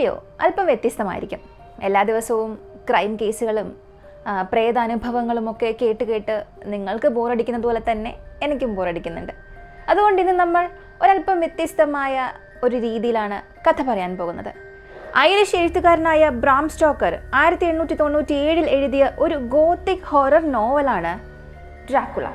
Video അല്പം വ്യത്യസ്തമായിരിക്കും. എല്ലാ ദിവസവും ക്രൈം കേസുകളും പ്രേതാനുഭവങ്ങളുമൊക്കെ കേട്ട് നിങ്ങൾക്ക് ബോറടിക്കുന്നത് പോലെ തന്നെ എനിക്കും ബോറടിക്കുന്നുണ്ട്. അതുകൊണ്ട് ഇന്ന് നമ്മൾ ഒരല്പം വ്യത്യസ്തമായ ഒരു രീതിയിലാണ് കഥ പറയാൻ പോകുന്നത്. ഐറിഷ് എഴുത്തുകാരനായ ബ്രാം സ്റ്റോക്കർ 1897 എഴുതിയ ഒരു ഗോത്തിക് ഹൊറർ നോവലാണ് ഡ്രാക്കുള.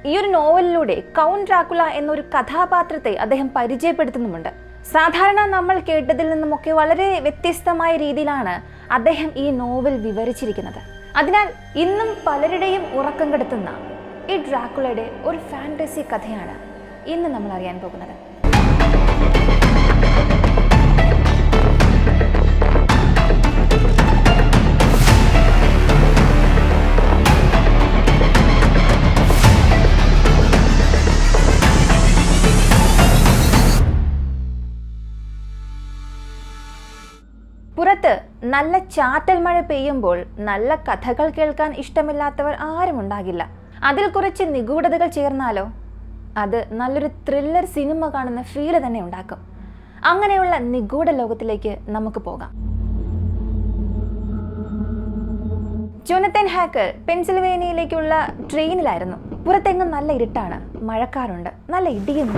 ഈ ഒരു നോവലിലൂടെ കൗണ്ട് ഡ്രാക്കുള എന്നൊരു കഥാപാത്രത്തെ അദ്ദേഹം പരിചയപ്പെടുത്തുന്നുമുണ്ട്. സാധാരണ നമ്മൾ കേട്ടതിൽ നിന്നുമൊക്കെ വളരെ വ്യത്യസ്തമായ രീതിയിലാണ് അദ്ദേഹം ഈ നോവൽ വിവരിച്ചിരിക്കുന്നത്. അതിനാൽ ഇന്നും പലരുടെയും ഉറക്കം കെടുത്തുന്ന ഈ ഡ്രാക്കുളയുടെ ഒരു ഫാന്റസി കഥയാണ് ഇന്ന് നമ്മൾ അറിയാൻ പോകുന്നത്. പുറത്ത് നല്ല ചാറ്റൽ മഴ പെയ്യുമ്പോൾ നല്ല കഥകൾ കേൾക്കാൻ ഇഷ്ടമില്ലാത്തവർ ആരും ഉണ്ടാകില്ല. അതിൽ കുറച്ച് നിഗൂഢതകൾ ചേർന്നാലോ അത് നല്ലൊരു ത്രില്ലർ സിനിമ കാണുന്ന ഫീല് തന്നെ ഉണ്ടാക്കും. അങ്ങനെയുള്ള നിഗൂഢ ലോകത്തിലേക്ക് നമുക്ക് പോകാം. Jonathan hacker പെൻസിൽവേനിയയിലേക്കുള്ള ട്രെയിനിലായിരുന്നു. പുറത്തെങ്ങും നല്ല ഇരുട്ടാണ്, മഴക്കാറുണ്ട്, നല്ല ഇടിയും.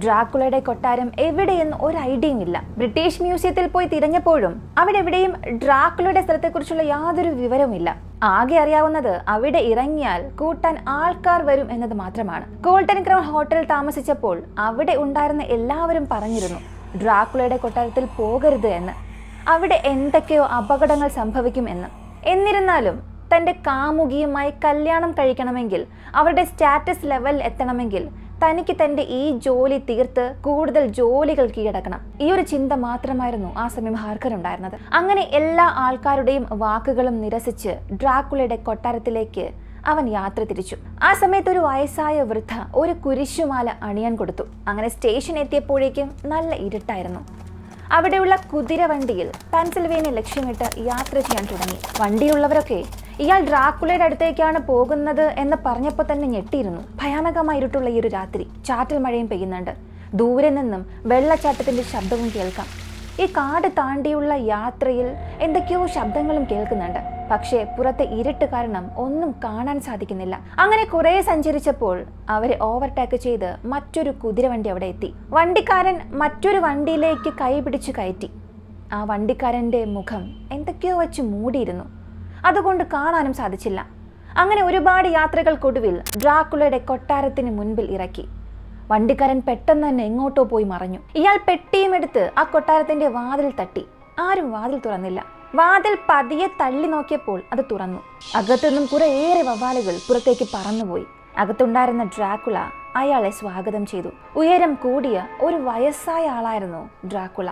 ഡ്രാക്കുളയുടെ കൊട്ടാരം എവിടെയെന്ന് ഒരു ഐഡിയയും ഇല്ല. ബ്രിട്ടീഷ് മ്യൂസിയത്തിൽ പോയി തിരഞ്ഞപ്പോഴും അവിടെ എവിടെയും ഡ്രാക്കുളയുടെ സ്ഥലത്തെക്കുറിച്ചുള്ള യാതൊരു വിവരവുമില്ല. ആകെ അറിയാവുന്നത് അവിടെ ഇറങ്ങിയാൽ കൂട്ടാൻ ആൾക്കാർ വരും എന്നത് മാത്രമാണ്. ഗോൾഡൻ ക്രൗൺ ഹോട്ടലിൽ താമസിച്ചപ്പോൾ അവിടെ ഉണ്ടായിരുന്ന എല്ലാവരും പറഞ്ഞിരുന്നു ഡ്രാക്കുളയുടെ കൊട്ടാരത്തിൽ പോകരുത് എന്ന്. അവിടെ എന്തൊക്കെയോ അപകടങ്ങൾ സംഭവിക്കും എന്ന്. എന്നിരുന്നാലും തൻ്റെ കാമുകിയുമായി കല്യാണം കഴിക്കണമെങ്കിൽ, അവരുടെ സ്റ്റാറ്റസ് ലെവൽ എത്തണമെങ്കിൽ തനിക്ക് തൻ്റെ ഈ ജോലി തീർത്ത് കൂടുതൽ ജോലികൾ കീഴടക്കണം. ഈ ഒരു ചിന്ത മാത്രമായിരുന്നു ആ സമയം ഹാർക്കറുണ്ടായിരുന്നത്. അങ്ങനെ എല്ലാ ആൾക്കാരുടെയും വാക്കുകളും നിരസിച്ച് ഡ്രാക്കുളയുടെ കൊട്ടാരത്തിലേക്ക് അവൻ യാത്ര തിരിച്ചു. ആ സമയത്ത് ഒരു വയസ്സായ വൃദ്ധ ഒരു കുരിശുമാല അണിയാൻ കൊടുത്തു. അങ്ങനെ സ്റ്റേഷൻ എത്തിയപ്പോഴേക്കും നല്ല ഇരുട്ടായിരുന്നു. അവിടെയുള്ള കുതിരവണ്ടിയിൽ പെൻസിൽവേനിയ ലക്ഷ്യമിട്ട് യാത്ര ചെയ്യാൻ തുടങ്ങി. വണ്ടിയുള്ളവരൊക്കെ ഇയാൾ ഡ്രാക്കുളയുടെ അടുത്തേക്കാണ് പോകുന്നത് എന്ന് പറഞ്ഞപ്പോൾ തന്നെ ഞെട്ടിയിരുന്നു. ഭയാനകമായിട്ടുള്ള ഈ ഒരു രാത്രി, ചാറ്റൽ മഴയും പെയ്യുന്നുണ്ട്. ദൂരെ നിന്നും വെള്ളച്ചാട്ടത്തിന്റെ ശബ്ദവും കേൾക്കാം. ഈ കാട് താണ്ടിയുള്ള യാത്രയിൽ എന്തൊക്കെയോ ശബ്ദങ്ങളും കേൾക്കുന്നുണ്ട്. പക്ഷേ പുറത്തെ ഇരുട്ട് കാരണം ഒന്നും കാണാൻ സാധിക്കുന്നില്ല. അങ്ങനെ കുറെ സഞ്ചരിച്ചപ്പോൾ അവരെ ഓവർടേക്ക് ചെയ്ത് മറ്റൊരു കുതിരവണ്ടി അവിടെ എത്തി. വണ്ടിക്കാരൻ മറ്റൊരു വണ്ടിയിലേക്ക് കൈപിടിച്ചു കയറ്റി. ആ വണ്ടിക്കാരന്റെ മുഖം എന്തൊക്കെയോ വെച്ച് മൂടിയിരുന്നു. അതുകൊണ്ട് കാണാനും സാധിച്ചില്ല. അങ്ങനെ ഒരുപാട് യാത്രകൾക്കൊടുവിൽ ഡ്രാക്കുളയുടെ കൊട്ടാരത്തിന് മുൻപിൽ ഇറക്കി. വണ്ടിക്കാരൻ പെട്ടെന്ന് തന്നെ എങ്ങോട്ടോ പോയി മറഞ്ഞു. ഇയാൾ പെട്ടിയും എടുത്ത് ആ കൊട്ടാരത്തിന്റെ വാതിൽ തട്ടി. ആരും വാതിൽ തുറന്നില്ല. വാതിൽ പതിയെ തള്ളി നോക്കിയപ്പോൾ അത് തുറന്നു. അകത്തുനിന്നും കുറേയേറെ വവ്വാലുകൾ പുറത്തേക്ക് പറന്നുപോയി. അകത്തുണ്ടായിരുന്ന ഡ്രാക്കുള അയാളെ സ്വാഗതം ചെയ്തു. ഉയരം കൂടിയ ഒരു വയസ്സായ ആളായിരുന്നു ഡ്രാക്കുള.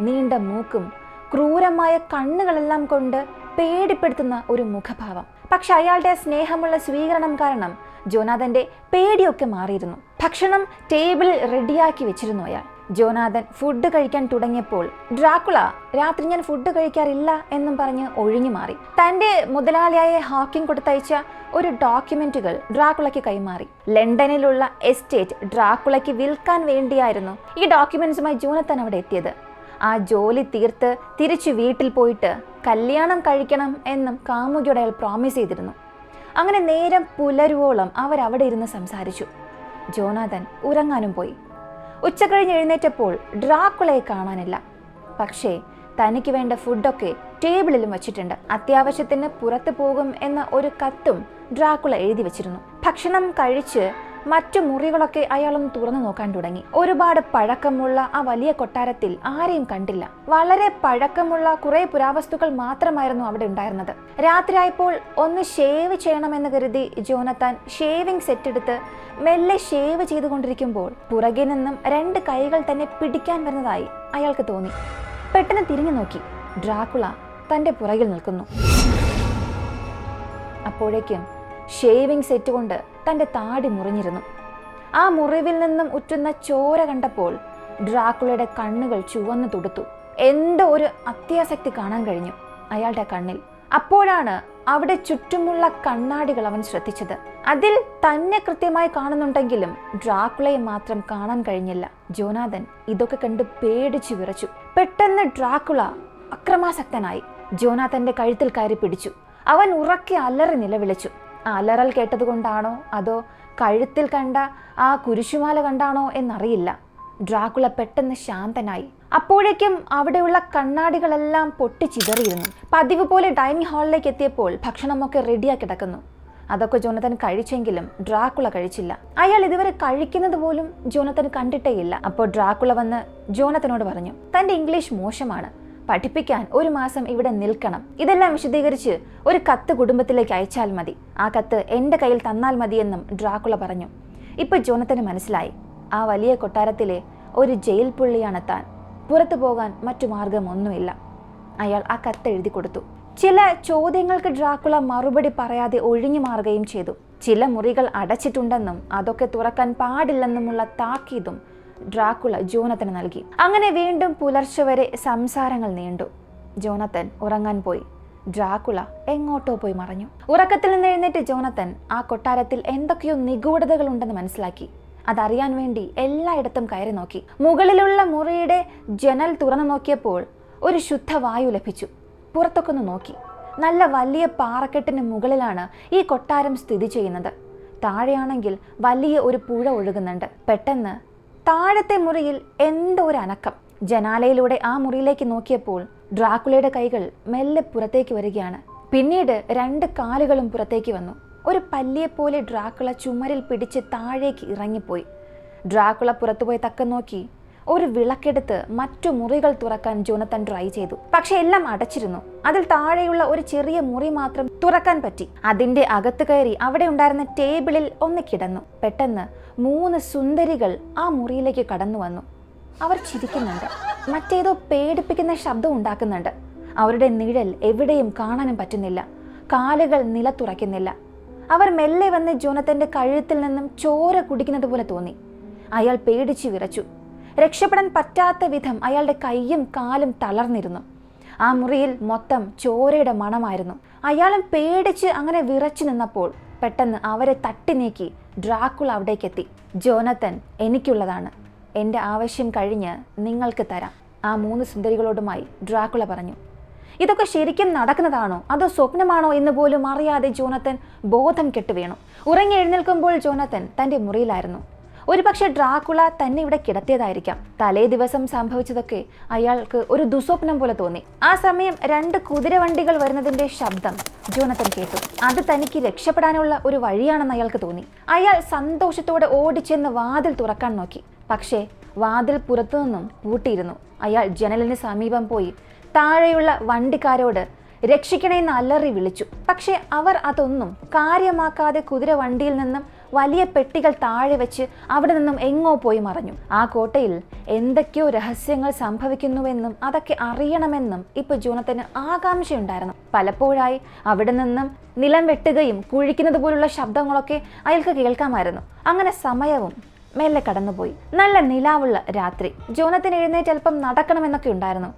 നീണ്ട മൂക്കും ക്രൂരമായ കണ്ണുകളെല്ലാം കൊണ്ട് പേടിപ്പെടുത്തുന്ന ഒരു മുഖഭാവം. പക്ഷെ അയാളുടെ സ്നേഹമുള്ള സ്വീകരണം കാരണം ജോനാഥന്റെ പേടിയൊക്കെ മാറിയിരുന്നു. ഭക്ഷണം ടേബിളിൽ റെഡിയാക്കി വെച്ചിരുന്നു അയാൾ. ജോനാഥൻ ഫുഡ് കഴിക്കാൻ തുടങ്ങിയപ്പോൾ ഡ്രാക്കുള രാത്രി ഞാൻ ഫുഡ് കഴിക്കാറില്ല എന്നും പറഞ്ഞ് ഒഴിഞ്ഞു മാറി. തന്റെ മുതലാളിയായ ഹോക്കിംഗ് കൊടുത്തയച്ച ഒരു ഡോക്യുമെന്റുകൾ ഡ്രാക്കുളയ്ക്ക് കൈമാറി. ലണ്ടനിലുള്ള എസ്റ്റേറ്റ് ഡ്രാക്കുളയ്ക്ക് വിൽക്കാൻ വേണ്ടിയായിരുന്നു ഈ ഡോക്യുമെന്റ്സുമായി ജോനത്തൻ അവിടെ എത്തിയത്. ആ ജോലി തീർത്ത് തിരിച്ചു വീട്ടിൽ പോയിട്ട് കല്യാണം കഴിക്കണം എന്നും കാമുകിയോട് അയാൾ പ്രോമിസ് ചെയ്തിരുന്നു. അങ്ങനെ നേരം പുലരുവോളം അവരവിടെ ഇരുന്ന് സംസാരിച്ചു. ജോനാഥൻ ഉറങ്ങാനും പോയി. ഉച്ചകഴിഞ്ഞ് എഴുന്നേറ്റപ്പോൾ ഡ്രാക്കുളയെ കാണാനില്ല. പക്ഷേ തനിക്ക് വേണ്ട ഫുഡൊക്കെ ടേബിളിലും വച്ചിട്ടുണ്ട്. അത്യാവശ്യത്തിന് പുറത്തു പോകും എന്ന ഒരു കത്തും ഡ്രാക്കുള എഴുതി വെച്ചിരുന്നു. ഭക്ഷണം കഴിച്ച് മറ്റു മുറികളൊക്കെ അയാളൊന്ന് തുറന്നു നോക്കാൻ തുടങ്ങി. ഒരുപാട് പഴക്കമുള്ള ആ വലിയ കൊട്ടാരത്തിൽ ആരെയും കണ്ടില്ല. വളരെ പഴക്കമുള്ള കുറെ പുരാവസ്തുക്കൾ മാത്രമായിരുന്നു അവിടെ ഉണ്ടായിരുന്നത്. രാത്രിയായപ്പോൾ ഒന്ന് ഷേവ് ചെയ്യണമെന്ന് കരുതി ജോനത്താൻ ഷേവിംഗ് സെറ്റ് എടുത്ത് മെല്ലെ ഷേവ് ചെയ്തുകൊണ്ടിരിക്കുമ്പോൾ പുറകെ നിന്നും 2 കൈകൾ തന്നെ പിടിക്കാൻ വരുന്നതായി അയാൾക്ക് തോന്നി. പെട്ടെന്ന് തിരിഞ്ഞു നോക്കി. ഡ്രാക്കുള തന്റെ പുറകിൽ നിൽക്കുന്നു. അപ്പോഴേക്കും ഷേവിംഗ് സെറ്റ് കൊണ്ട് തൻ്റെ താടി മുറിഞ്ഞിരുന്നു. ആ മുറിവിൽ നിന്നും ഉറ്റുന്ന ചോര കണ്ടപ്പോൾ ഡ്രാക്കുളയുടെ കണ്ണുകൾ ചുവന്നു തുടുത്തു. എന്തോ ഒരു അത്യാസക്തി കാണാൻ കഴിഞ്ഞു അയാളുടെ കണ്ണിൽ. അപ്പോഴാണ് അവിടെ ചുറ്റുമുള്ള കണ്ണാടികൾ അവൻ ശ്രദ്ധിച്ചത്. അതിൽ തന്നെ കൃത്യമായി കാണുന്നുണ്ടെങ്കിലും ഡ്രാക്കുളയെ മാത്രം കാണാൻ കഴിഞ്ഞില്ല. ജോനാഥൻ ഇതൊക്കെ കണ്ട് പേടിച്ചു വിറച്ചു. പെട്ടെന്ന് ഡ്രാക്കുള അക്രമാസക്തനായി ജോനാഥന്റെ കഴുത്തിൽ കയറി പിടിച്ചു. അവൻ ഉറക്കെ അലറി നിലവിളിച്ചു. അലറൽ കേട്ടതുകൊണ്ടാണോ അതോ കഴുത്തിൽ കണ്ട ആ കുരിശുമാല കണ്ടാണോ എന്നറിയില്ല. ഡ്രാക്കുള പെട്ടെന്ന് ശാന്തനായി. അപ്പോഴേക്കും അവിടെയുള്ള കണ്ണാടികളെല്ലാം പൊട്ടിച്ചിതറിയിരുന്നു. പതിവ് പോലെ ഡൈനിങ് ഹാളിലേക്ക് എത്തിയപ്പോൾ ഭക്ഷണമൊക്കെ റെഡിയാക്കി കിടക്കുന്നു. അതൊക്കെ ജോനത്തൻ കഴിച്ചെങ്കിലും ഡ്രാക്കുള കഴിച്ചില്ല. അയാൾ ഇതുവരെ കഴിക്കുന്നത് പോലും ജോനത്തൻ കണ്ടിട്ടേയില്ല. അപ്പോൾ ഡ്രാക്കുള വന്ന് ജോനത്തനോട് പറഞ്ഞു, തന്റെ ഇംഗ്ലീഷ് മോശമാണ്, പഠിപ്പിക്കാൻ 1 മാസം ഇവിടെ നിൽക്കണം. ഇതെല്ലാം വിശദീകരിച്ച് ഒരു കത്ത് കുടുംബത്തിലേക്ക് അയച്ചാൽ മതി. ആ കത്ത് എൻ്റെ കയ്യിൽ തന്നാൽ മതിയെന്നും ഡ്രാക്കുള പറഞ്ഞു. ഇപ്പൊ ജോനത്തന് മനസ്സിലായി, ആ വലിയ കൊട്ടാരത്തിലെ ഒരു ജയിൽ പുള്ളിയാണ് താൻ. പുറത്തു പോകാൻ മറ്റു മാർഗമൊന്നുമില്ല. അയാൾ ആ കത്ത് എഴുതി കൊടുത്തു. ചില ചോദ്യങ്ങൾക്ക് ഡ്രാക്കുള മറുപടി പറയാതെ ഒഴിഞ്ഞു മാറുകയും ചെയ്തു. ചില മുറികൾ അടച്ചിട്ടുണ്ടെന്നും അതൊക്കെ തുറക്കാൻ പാടില്ലെന്നുമുള്ള താക്കീതും ഡ്രാക്കുള ജോനത്തന് നൽകി. അങ്ങനെ വീണ്ടും പുലർച്ചെ വരെ സംസാരങ്ങൾ നീണ്ടു. ജോനത്തൻ ഉറങ്ങാൻ പോയി. ഡ്രാക്കുള എങ്ങോട്ടോ പോയി മറഞ്ഞു. ഉറക്കത്തിൽ നിന്ന് എഴുന്നേറ്റ് ജോനത്തൻ ആ കൊട്ടാരത്തിൽ എന്തൊക്കെയോ നിഗൂഢതകൾ ഉണ്ടെന്ന് മനസ്സിലാക്കി. അതറിയാൻ വേണ്ടി എല്ലായിടത്തും കയറി നോക്കി. മുകളിലുള്ള മുറിയുടെ ജനൽ തുറന്നു നോക്കിയപ്പോൾ ഒരു ശുദ്ധവായു ലഭിച്ചു. പുറത്തൊക്കെ ഒന്ന് നോക്കി. നല്ല വലിയ പാറക്കെട്ടിന് മുകളിലാണ് ഈ കൊട്ടാരം സ്ഥിതി ചെയ്യുന്നത്. താഴെയാണെങ്കിൽ വലിയ ഒരു പുഴ ഒഴുകുന്നുണ്ട്. പെട്ടെന്ന് താഴത്തെ മുറിയിൽ എന്തോ ഒരു അനക്കം. ജനാലയിലൂടെ ആ മുറിയിലേക്ക് നോക്കിയപ്പോൾ ഡ്രാക്കുളയുടെ കൈകൾ മെല്ലെ പുറത്തേക്ക് വരികയാണ്. പിന്നീട് 2 കാലുകളും പുറത്തേക്ക് വന്നു. ഒരു പല്ലിയെപ്പോലെ ഡ്രാക്കുള ചുമരിൽ പിടിച്ച് താഴേക്ക് ഇറങ്ങിപ്പോയി. ഡ്രാക്കുള പുറത്തുപോയി തക്കം നോക്കി. ഒരു വിളക്കെടുത്ത് മറ്റു മുറികൾ തുറക്കാൻ ജോനത്തൻ ട്രൈ ചെയ്തു. പക്ഷെ എല്ലാം അടച്ചിരുന്നു. അതിൽ താഴെയുള്ള ഒരു ചെറിയ മുറി മാത്രം തുറക്കാൻ പറ്റി. അതിന്റെ അകത്ത് കയറി അവിടെ ഉണ്ടായിരുന്ന ടേബിളിൽ ഒന്ന് കിടന്നു. പെട്ടെന്ന് 3 സുന്ദരികൾ ആ മുറിയിലേക്ക് കടന്നു വന്നു. അവർ ചിരിക്കുന്നുണ്ട്. മറ്റേതോ പേടിപ്പിക്കുന്ന ശബ്ദം ഉണ്ടാക്കുന്നുണ്ട്. അവരുടെ നിഴൽ എവിടെയും കാണാനും പറ്റുന്നില്ല. കാലുകൾ നിലത്തുറയ്ക്കുന്നില്ല. അവർ മെല്ലെ വന്ന് ജോനത്തന്റെ കഴുത്തിൽ നിന്നും ചോര കുടിക്കുന്നത് പോലെ തോന്നി. അയാൾ പേടിച്ചു വിറച്ചു. രക്ഷപ്പെടാൻ പറ്റാത്ത വിധം അയാളുടെ കൈയും കാലും തളർന്നിരുന്നു. ആ മുറിയിൽ മൊത്തം ചോരയുടെ മണമായിരുന്നു. അയാളും പേടിച്ച് അങ്ങനെ വിറച്ചു നിന്നപ്പോൾ പെട്ടെന്ന് അവരെ തട്ടി നീക്കി ഡ്രാക്കുള അവിടേക്കെത്തി. ജോനത്തൻ എനിക്കുള്ളതാണ്. എൻ്റെ ആവശ്യം കഴിഞ്ഞ് നിങ്ങൾക്ക് തരാം, ആ 3 സുന്ദരികളോടുമായി ഡ്രാക്കുള പറഞ്ഞു. ഇതൊക്കെ ശരിക്കും നടക്കുന്നതാണോ അതോ സ്വപ്നമാണോ എന്ന് പോലും അറിയാതെ ജോനത്തൻ ബോധം കെട്ടുവീണു. ഉറങ്ങി എഴുന്നേൽക്കുമ്പോൾ ജോനത്തൻ തൻ്റെ മുറിയിലായിരുന്നു. ഒരുപക്ഷെ ഡ്രാക്കുള തന്നെ ഇവിടെ കിടത്തിയതായിരിക്കാം. തലേ ദിവസം സംഭവിച്ചതൊക്കെ അയാൾക്ക് ഒരു ദുസ്വപ്നം പോലെ തോന്നി. ആ സമയം 2 കുതിരവണ്ടികൾ വരുന്നതിന്റെ ശബ്ദം ജോനത്തൻ കേട്ടു. അത് തനിക്ക് രക്ഷപ്പെടാനുള്ള ഒരു വഴിയാണെന്ന് അയാൾക്ക് തോന്നി. അയാൾ സന്തോഷത്തോടെ ഓടിച്ചെന്ന് വാതിൽ തുറക്കാൻ നോക്കി. പക്ഷേ വാതിൽ പുറത്തുനിന്നും പൂട്ടിയിരുന്നു. അയാൾ ജനലിന് സമീപം പോയി താഴെയുള്ള വണ്ടിക്കാരോട് രക്ഷിക്കണേന്ന് അലറി വിളിച്ചു. പക്ഷെ അവർ അതൊന്നും കാര്യമാക്കാതെ കുതിര വണ്ടിയിൽ നിന്നും വലിയ പെട്ടികൾ താഴെ വെച്ച് അവിടെ നിന്നും എങ്ങോ പോയി മറഞ്ഞു. ആ കോട്ടയിൽ എന്തൊക്കെയോ രഹസ്യങ്ങൾ സംഭവിക്കുന്നുവെന്നും അതൊക്കെ അറിയണമെന്നും ഇപ്പൊ ജോനത്തന് ആകാംക്ഷയുണ്ടായിരുന്നു. പലപ്പോഴായി അവിടെ നിന്നും നിലം വെട്ടുകയും കുഴിക്കുന്നത് പോലുള്ള ശബ്ദങ്ങളൊക്കെ അയാൾക്ക് കേൾക്കാമായിരുന്നു. അങ്ങനെ സമയവും മെല്ലെ കടന്നുപോയി. നല്ല നിലാവുള്ള രാത്രി. ജോനത്തൻ എഴുന്നേറ്റ് അല്പം നടക്കണമെന്നൊക്കെ ഉണ്ടായിരുന്നു.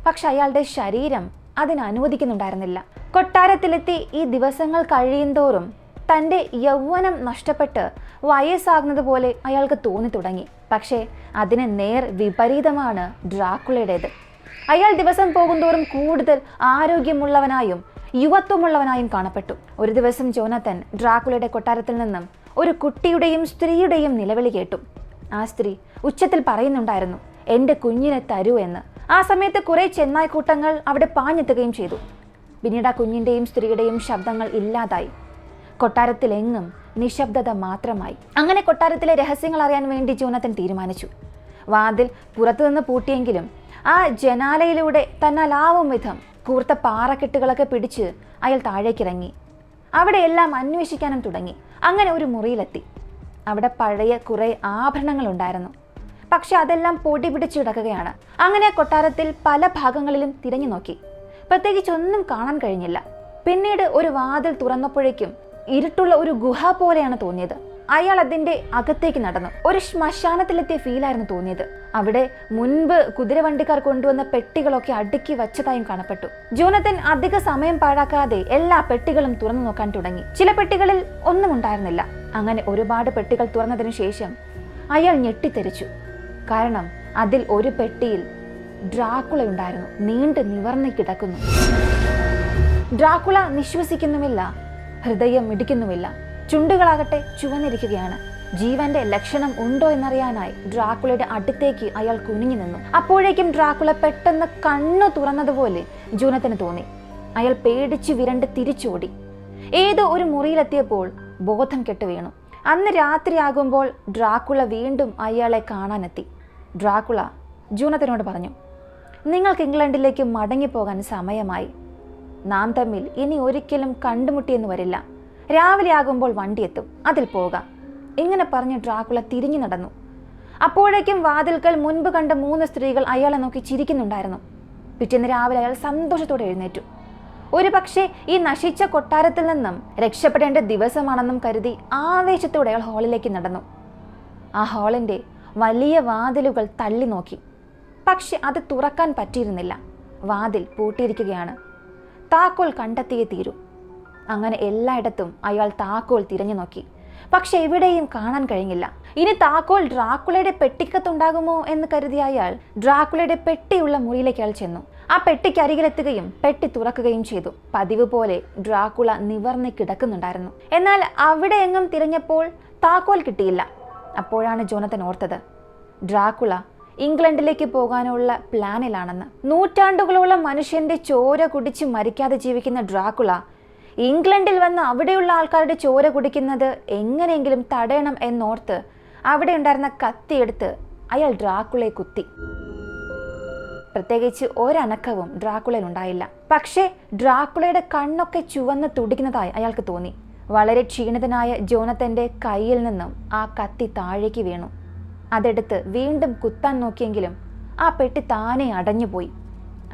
പക്ഷെ അയാളുടെ ശരീരം അതിന് അനുവദിക്കുന്നുണ്ടായിരുന്നില്ല. കൊട്ടാരത്തിലെത്തി ഈ ദിവസങ്ങൾ കഴിയുന്തോറും തൻ്റെ യൗവനം നഷ്ടപ്പെട്ട് വയസ്സാകുന്നത് പോലെ അയാൾക്ക് തോന്നി തുടങ്ങി. പക്ഷേ അതിന് നേർ വിപരീതമാണ് ഡ്രാക്കുളയുടേത്. അയാൾ ദിവസം പോകുന്തോറും കൂടുതൽ ആരോഗ്യമുള്ളവനായും യുവത്വമുള്ളവനായും കാണപ്പെട്ടു. ഒരു ദിവസം ജോനത്തൻ ഡ്രാക്കുളയുടെ കൊട്ടാരത്തിൽ നിന്നും ഒരു കുട്ടിയുടെയും സ്ത്രീയുടെയും നിലവിളി കേട്ടു. ആ സ്ത്രീ ഉച്ചത്തിൽ പറയുന്നുണ്ടായിരുന്നു, എൻ്റെ കുഞ്ഞിനെ തരൂ എന്ന്. ആ സമയത്ത് കുറെ ചെന്നായ്ക്കൂട്ടങ്ങൾ അവിടെ പാഞ്ഞെത്തുകയും ചെയ്തു. പിന്നീട് ആ കുഞ്ഞിൻ്റെയും സ്ത്രീയുടെയും ശബ്ദങ്ങൾ ഇല്ലാതായി. കൊട്ടാരത്തിലെങ്ങും നിശബ്ദത മാത്രമായി. അങ്ങനെ കൊട്ടാരത്തിലെ രഹസ്യങ്ങൾ അറിയാൻ വേണ്ടി ജോനത്തൻ തീരുമാനിച്ചു. വാതിൽ പുറത്തുനിന്ന് പൂട്ടിയെങ്കിലും ആ ജനാലയിലൂടെ തന്നാലാവും വിധം കൂർത്ത പാറക്കെട്ടുകളൊക്കെ പിടിച്ച് അയാൾ താഴേക്കിറങ്ങി. അവിടെ എല്ലാം അന്വേഷിക്കാനും തുടങ്ങി. അങ്ങനെ ഒരു മുറിയിലെത്തി. അവിടെ പഴയ കുറെ ആഭരണങ്ങൾ ഉണ്ടായിരുന്നു. പക്ഷെ അതെല്ലാം പൊടി പിടിച്ചു കിടക്കുകയാണ്. അങ്ങനെ കൊട്ടാരത്തിൽ പല ഭാഗങ്ങളിലും തിരഞ്ഞു നോക്കി. പ്രത്യേകിച്ചൊന്നും കാണാൻ കഴിഞ്ഞില്ല. പിന്നീട് ഒരു വാതിൽ തുറന്നപ്പോഴേക്കും ഇരുട്ടുള്ള ഒരു ഗുഹ പോലെയാണ് തോന്നിയത്. അയാൾ അതിന്റെ അകത്തേക്ക് നടന്നു. ഒരു ശ്മശാനത്തിലെത്തിയ ഫീലായിരുന്നു തോന്നിയത്. അവിടെ മുൻപ് കുതിരവണ്ടിക്കാർ കൊണ്ടുവന്ന പെട്ടികളൊക്കെ അടുക്കി വച്ചതായും കാണപ്പെട്ടു. ജോനത്തൻ അധിക സമയം പാഴാക്കാതെ എല്ലാ പെട്ടികളും തുറന്നു നോക്കാൻ തുടങ്ങി. ചില പെട്ടികളിൽ ഒന്നും ഉണ്ടായിരുന്നില്ല. അങ്ങനെ ഒരുപാട് പെട്ടികൾ തുറന്നതിനു ശേഷം അയാൾ ഞെട്ടിത്തെറിച്ചു. കാരണം അതിൽ ഒരു പെട്ടിയിൽ ഡ്രാക്കുള ഉണ്ടായിരുന്നു, നീണ്ടു നിവർന്നു കിടക്കുന്നു. ഡ്രാക്കുള നിശ്വസിക്കുന്നുമില്ല, ഹൃദയം ഇടിക്കുന്നുമില്ല, ചുണ്ടുകളാകട്ടെ ചുവന്നിരിക്കുകയാണ്. ജീവന്റെ ലക്ഷണം ഉണ്ടോ എന്നറിയാനായി ഡ്രാക്കുളയുടെ അടുത്തേക്ക് അയാൾ കുനിഞ്ഞു നിന്നു. അപ്പോഴേക്കും ഡ്രാക്കുള പെട്ടെന്ന് കണ്ണു തുറന്നതുപോലെ ജോനത്തന് തോന്നി. അയാൾ പേടിച്ചു വിരണ്ട് തിരിച്ചോടി. ഏതോ ഒരു മുറിയിലെത്തിയപ്പോൾ ബോധം കെട്ടു വീണു. അന്ന് രാത്രിയാകുമ്പോൾ ഡ്രാക്കുള വീണ്ടും അയാളെ കാണാനെത്തി. ഡ്രാക്കുള ജോനത്തനോട് പറഞ്ഞു, നിങ്ങൾക്ക് ഇംഗ്ലണ്ടിലേക്ക് മടങ്ങിപ്പോകാൻ സമയമായി. നാം തമ്മിൽ ഇനി ഒരിക്കലും കണ്ടുമുട്ടിയെന്ന് വരില്ല. രാവിലെ ആകുമ്പോൾ വണ്ടി എത്തും, അതിൽ പോകാം. ഇങ്ങനെ പറഞ്ഞ് ഡ്രാക്കുള തിരിഞ്ഞു നടന്നു. അപ്പോഴേക്കും വാതിൽക്കൽ മുൻപ് കണ്ട 3 സ്ത്രീകൾ അയാളെ നോക്കി ചിരിക്കുന്നുണ്ടായിരുന്നു. പിറ്റേന്ന് രാവിലെ അയാൾ സന്തോഷത്തോടെ എഴുന്നേറ്റു. ഒരു പക്ഷേ ഈ നശിച്ച കൊട്ടാരത്തിൽ നിന്നും രക്ഷപ്പെടേണ്ട ദിവസമാണെന്നും കരുതി ആവേശത്തോടെ അയാൾ ഹാളിലേക്ക് നടന്നു. ആ ഹാളിന്റെ വലിയ വാതിലുകൾ തള്ളി നോക്കി. പക്ഷെ അത് തുറക്കാൻ പറ്റിയിരുന്നില്ല. വാതിൽ പൂട്ടിയിരിക്കുകയാണ്. താക്കോൽ കണ്ടെത്തിയേ തീരൂ. അങ്ങനെ എല്ലായിടത്തും അയാൾ താക്കോൽ തിരഞ്ഞു നോക്കി. പക്ഷെ എവിടെയും കാണാൻ കഴിഞ്ഞില്ല. ഇനി താക്കോൽ ഡ്രാക്കുളയുടെ പെട്ടിക്കത്തുണ്ടാകുമോ എന്ന് കരുതിയ അയാൾ ഡ്രാക്കുളയുടെ പെട്ടിയുള്ള മുറിയിലേക്ക് അയാൾ ചെന്നു. ആ പെട്ടിക്ക് അരികിലെത്തുകയും പെട്ടി തുറക്കുകയും ചെയ്തു. പതിവ് പോലെ ഡ്രാക്കുള നിവർന്ന് കിടക്കുന്നുണ്ടായിരുന്നു. എന്നാൽ അവിടെ എങ്ങും തിരഞ്ഞപ്പോൾ താക്കോൽ കിട്ടിയില്ല. അപ്പോഴാണ് ജോനത്തൻ ഓർത്തത്, ഡ്രാക്കുള ഇംഗ്ലണ്ടിലേക്ക് പോകാനുള്ള പ്ലാനിലാണെന്ന്. നൂറ്റാണ്ടുകളോളം മനുഷ്യന്റെ ചോര കുടിച്ച് മരിക്കാതെ ജീവിക്കുന്ന ഡ്രാക്കുള ഇംഗ്ലണ്ടിൽ വന്ന് അവിടെയുള്ള ആൾക്കാരുടെ ചോര കുടിക്കുന്നത് എങ്ങനെയെങ്കിലും തടയണം എന്നോർത്ത് അവിടെ ഉണ്ടായിരുന്ന കത്തിയെടുത്ത് അയാൾ ഡ്രാക്കുളയെ കുത്തി. പ്രത്യേകിച്ച് ഒരനക്കവും ഡ്രാക്കുളയിൽ ഉണ്ടായില്ല. പക്ഷേ ഡ്രാക്കുളയുടെ കണ്ണൊക്കെ ചുവന്ന് തുടിക്കുന്നതായി അയാൾക്ക് തോന്നി. വളരെ ക്ഷീണിതനായ ജോനത്തന്റെ കയ്യിൽ നിന്നും ആ കത്തി താഴേക്ക് വീണു. അതെടുത്ത് വീണ്ടും കുത്താൻ നോക്കിയെങ്കിലും ആ പെട്ടി താനെ അടഞ്ഞുപോയി.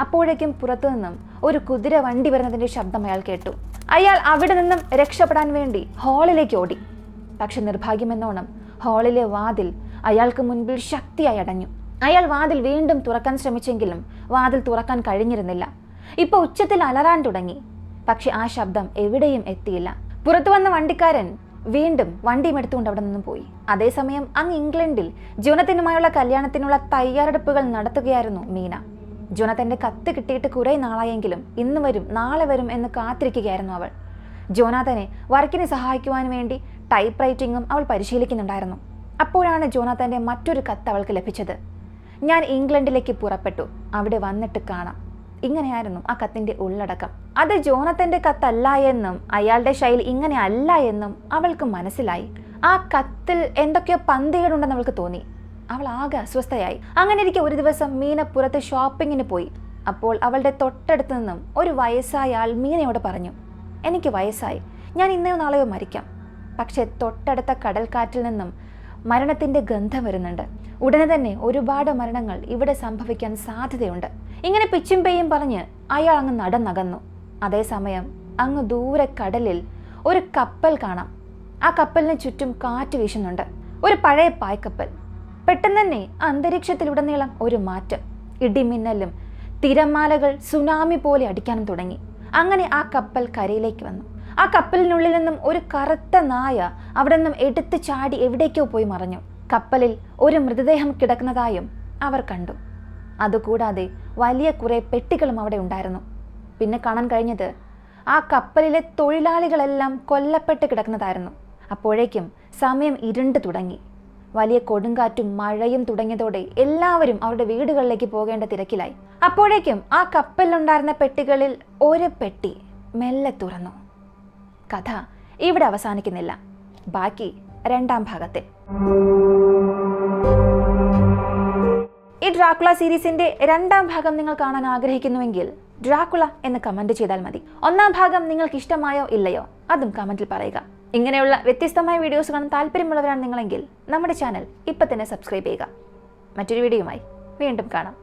അപ്പോഴേക്കും പുറത്തുനിന്നും ഒരു കുതിര വണ്ടി വരുന്നതിന്റെ ശബ്ദം അയാൾ കേട്ടു. അയാൾ അവിടെ നിന്നും രക്ഷപ്പെടാൻ വേണ്ടി ഹാളിലേക്ക് ഓടി. പക്ഷെ നിർഭാഗ്യമെന്നോണം ഹാളിലെ വാതിൽ അയാൾക്ക് മുൻപിൽ ശക്തിയായി അടഞ്ഞു. അയാൾ വാതിൽ വീണ്ടും തുറക്കാൻ ശ്രമിച്ചെങ്കിലും വാതിൽ തുറക്കാൻ കഴിഞ്ഞിരുന്നില്ല. ഇപ്പൊ ഉച്ചത്തിൽ അലറാൻ തുടങ്ങി. പക്ഷെ ആ ശബ്ദം എവിടെയും എത്തിയില്ല. പുറത്തു വന്ന വണ്ടിക്കാരൻ വീണ്ടും വണ്ടിയും എടുത്തുകൊണ്ട് അവിടെ നിന്നും പോയി. അതേസമയം അങ്ങ് ഇംഗ്ലണ്ടിൽ ജോനത്തനുമായുള്ള കല്യാണത്തിനുള്ള തയ്യാറെടുപ്പുകൾ നടത്തുകയായിരുന്നു മീന. ജോനത്തന്റെ കത്ത് കിട്ടിയിട്ട് കുറെ നാളായെങ്കിലും ഇന്ന് വരും നാളെ വരും എന്ന് കാത്തിരിക്കുകയായിരുന്നു അവൾ. ജോനാഥനെ വർക്കിനെ സഹായിക്കുവാൻ വേണ്ടി ടൈപ്പ് റൈറ്റിംഗും അവൾ പരിശീലിക്കുന്നുണ്ടായിരുന്നു. അപ്പോഴാണ് ജോനാഥന്റെ മറ്റൊരു കത്ത് അവൾക്ക് ലഭിച്ചത്. ഞാൻ ഇംഗ്ലണ്ടിലേക്ക് പുറപ്പെട്ടു, അവിടെ വന്നിട്ട് കാണാം. ഇങ്ങനെയായിരുന്നു ആ കത്തിന്റെ ഉള്ളടക്കം. അത് ജോനത്തന്റെ കത്തല്ല എന്നും അയാളുടെ ശൈലി ഇങ്ങനെ അല്ല എന്നും അവൾക്ക് മനസ്സിലായി. ആ കത്തിൽ എന്തൊക്കെയോ പന്തികളുണ്ടെന്ന് അവൾക്ക് തോന്നി. അവൾ ആകെ അസ്വസ്ഥയായി. അങ്ങനെ ഇരിക്കെ ഒരു ദിവസം മീന പുറത്ത് ഷോപ്പിങ്ങിന് പോയി. അപ്പോൾ അവളുടെ തൊട്ടടുത്ത് നിന്നും ഒരു വയസ്സായ ആൾ മീനയോട് പറഞ്ഞു, എനിക്ക് വയസ്സായി, ഞാൻ ഇന്നയോ നാളെയോ മരിക്കാം. പക്ഷെ തൊട്ടടുത്ത കടൽക്കാറ്റിൽ നിന്നും മരണത്തിന്റെ ഗന്ധം വരുന്നുണ്ട്. ഉടനെ തന്നെ ഒരുപാട് മരണങ്ങൾ ഇവിടെ സംഭവിക്കാൻ സാധ്യതയുണ്ട്. ഇങ്ങനെ പിച്ചും പേയും പറഞ്ഞ് അയാൾ അങ്ങ് നടന്നകന്നു. അതേസമയം അങ്ങ് ദൂരെ കടലിൽ ഒരു കപ്പൽ കാണാം. ആ കപ്പലിന് ചുറ്റും കാറ്റ് വീശുന്നുണ്ട്. ഒരു പഴയ പായ്ക്കപ്പൽ. പെട്ടെന്ന് തന്നെ അന്തരീക്ഷത്തിലുടനീളം ഒരു മാറ്റം. ഇടിമിന്നലും തിരമാലകൾ സുനാമി പോലെ അടിക്കാനും തുടങ്ങി. അങ്ങനെ ആ കപ്പൽ കരയിലേക്ക് വന്നു. ആ കപ്പലിനുള്ളിൽ നിന്നും ഒരു കറുത്ത നായ അവിടെ നിന്നും എടുത്തു ചാടി എവിടേക്കോ പോയി മറഞ്ഞു. കപ്പലിൽ ഒരു മൃതദേഹം കിടക്കുന്നതായും അവർ കണ്ടു. അതുകൂടാതെ വലിയ കുറെ പെട്ടികളും അവിടെ ഉണ്ടായിരുന്നു. പിന്നെ കാണാൻ കഴിഞ്ഞത് ആ കപ്പലിലെ തൊഴിലാളികളെല്ലാം കൊല്ലപ്പെട്ട് കിടക്കുന്നതായിരുന്നു. അപ്പോഴേക്കും സമയം ഇരുണ്ട് തുടങ്ങി. വലിയ കൊടുങ്കാറ്റും മഴയും തുടങ്ങിയതോടെ എല്ലാവരും അവരുടെ വീടുകളിലേക്ക് പോകേണ്ട തിരക്കിലായി. അപ്പോഴേക്കും ആ കപ്പലിലുണ്ടായിരുന്ന പെട്ടികളിൽ ഒരു പെട്ടി മെല്ലെ തുറന്നു. കഥ ഇവിടെ അവസാനിക്കുന്നില്ല. ബാക്കി 2ാം ഭാഗത്തിൽ. ഈ ഡ്രാക്കുള സീരീസിന്റെ 2ാം ഭാഗം നിങ്ങൾ കാണാൻ ആഗ്രഹിക്കുന്നുവെങ്കിൽ ഡ്രാക്കുള എന്ന് കമന്റ് ചെയ്താൽ മതി. 1ാം ഭാഗം നിങ്ങൾക്ക് ഇഷ്ടമായോ ഇല്ലയോ അതും കമന്റിൽ പറയുക. ഇങ്ങനെയുള്ള വ്യത്യസ്തമായ വീഡിയോസ് കാണാൻ താല്പര്യമുള്ളവരാണ് നിങ്ങളെങ്കിൽ നമ്മുടെ ചാനൽ ഇപ്പം തന്നെ സബ്സ്ക്രൈബ് ചെയ്യുക. മറ്റൊരു വീഡിയോയുമായി വീണ്ടും കാണാം.